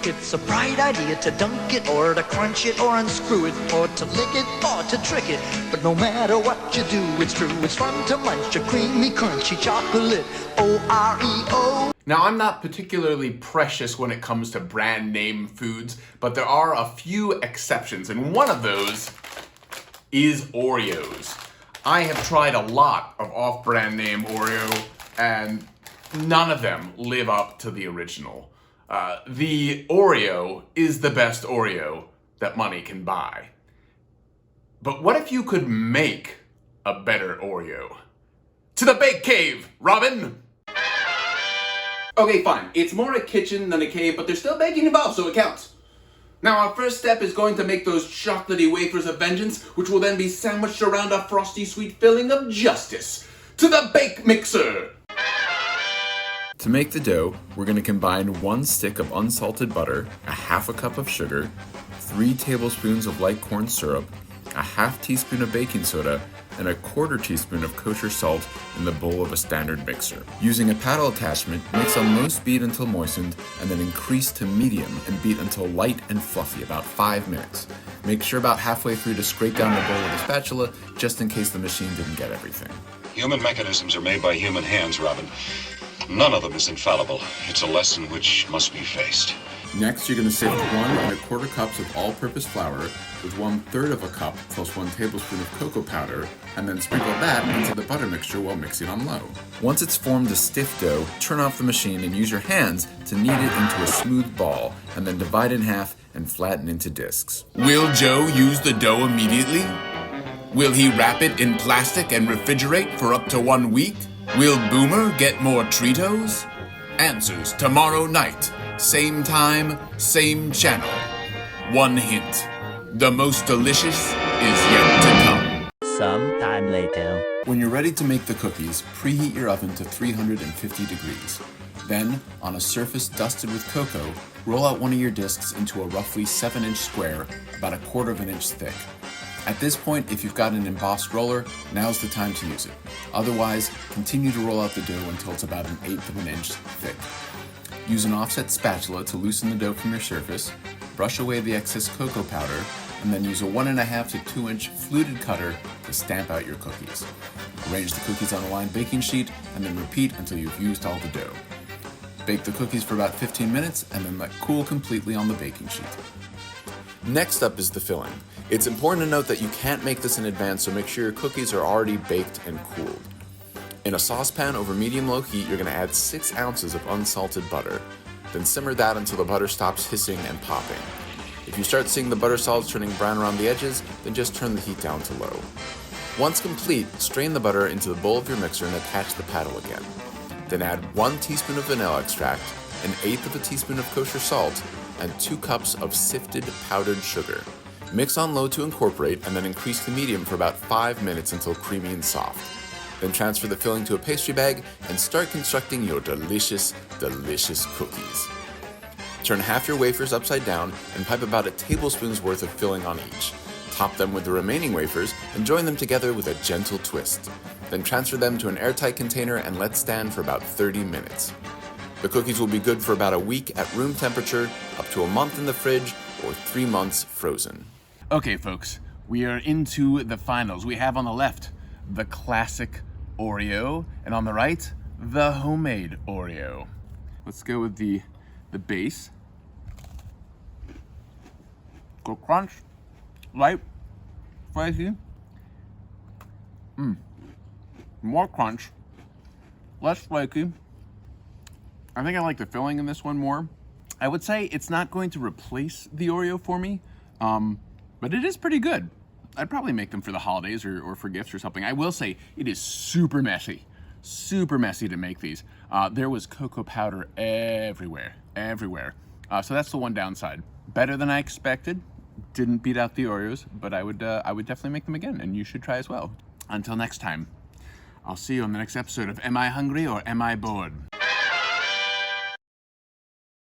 It's a bright idea to dunk it, or to crunch it, or unscrew it, or to lick it, or to trick it. But no matter what you do, it's true. It's fun to munch a creamy, crunchy chocolate. Oreo. Now, I'm not particularly precious when it comes to brand name foods, but there are a few exceptions, and one of those is Oreos. I have tried a lot of off-brand name Oreo, and none of them live up to the original. The Oreo is the best Oreo that money can buy. But what if you could make a better Oreo? To the bake cave, Robin! Okay, fine. It's more a kitchen than a cave, but there's still baking involved, so it counts. Now, our first step is going to make those chocolatey wafers of vengeance, which will then be sandwiched around a frosty sweet filling of justice. To the bake mixer! To make the dough, we're going to combine 1 stick of unsalted butter, a half a cup of sugar, 3 tablespoons of light corn syrup, a half teaspoon of baking soda, and a 1/4 teaspoon of kosher salt in the bowl of a standard mixer. Using a paddle attachment, mix on low speed until moistened, and then increase to medium and beat until light and fluffy, about 5 minutes. Make sure about halfway through to scrape down the bowl with a spatula, just in case the machine didn't get everything. Human mechanisms are made by human hands, Robin. None of them is infallible. It's a lesson which must be faced. Next, you're going to sift 1 1/4 cups of all-purpose flour with 1/3 of a cup plus 1 tablespoon of cocoa powder, and then sprinkle that into the butter mixture while mixing on low. Once it's formed a stiff dough, turn off the machine and use your hands to knead it into a smooth ball, and then divide in half and flatten into discs. Will Joe use the dough immediately? Will he wrap it in plastic and refrigerate for up to 1 week? Will Boomer get more Treatos? Answers tomorrow night. Same time, same channel. One hint. The most delicious is yet to come. Sometime later. When you're ready to make the cookies, preheat your oven to 350 degrees. Then, on a surface dusted with cocoa, roll out one of your discs into a roughly 7-inch square, about 1/4 inch thick. At this point, if you've got an embossed roller, now's the time to use it. Otherwise, continue to roll out the dough until it's about 1/8 inch thick. Use an offset spatula to loosen the dough from your surface, brush away the excess cocoa powder, and then use a 1.5 to 2 inch fluted cutter to stamp out your cookies. Arrange the cookies on a lined baking sheet, and then repeat until you've used all the dough. Bake the cookies for about 15 minutes, and then let cool completely on the baking sheet. Next up is the filling. It's important to note that you can't make this in advance, so make sure your cookies are already baked and cooled. In a saucepan over medium-low heat, you're going to add 6 ounces of unsalted butter. Then simmer that until the butter stops hissing and popping. If you start seeing the butter solids turning brown around the edges, then just turn the heat down to low. Once complete, strain the butter into the bowl of your mixer and attach the paddle again. Then add 1 teaspoon of vanilla extract, 1/8 teaspoon of kosher salt, and 2 cups of sifted powdered sugar. Mix on low to incorporate, and then increase to medium for about 5 minutes until creamy and soft. Then transfer the filling to a pastry bag and start constructing your delicious, delicious cookies. Turn half your wafers upside down and pipe about a tablespoon's worth of filling on each. Top them with the remaining wafers and join them together with a gentle twist. Then transfer them to an airtight container and let stand for about 30 minutes. The cookies will be good for about a week at room temperature, up to a month in the fridge, or 3 months frozen. Okay, folks, we are into the finals. We have on the left the classic Oreo, and on the right, the homemade Oreo. Let's go with the base. Go crunch, light, spicy. More crunch, less flaky. I think I like the filling in this one more. I would say it's not going to replace the Oreo for me, but it is pretty good. I'd probably make them for the holidays or for gifts or something. I will say it is super messy to make these. There was cocoa powder everywhere. So that's the one downside. Better than I expected. Didn't beat out the Oreos, but I would definitely make them again, and you should try as well. Until next time, I'll see you on the next episode of Am I Hungry or Am I Bored?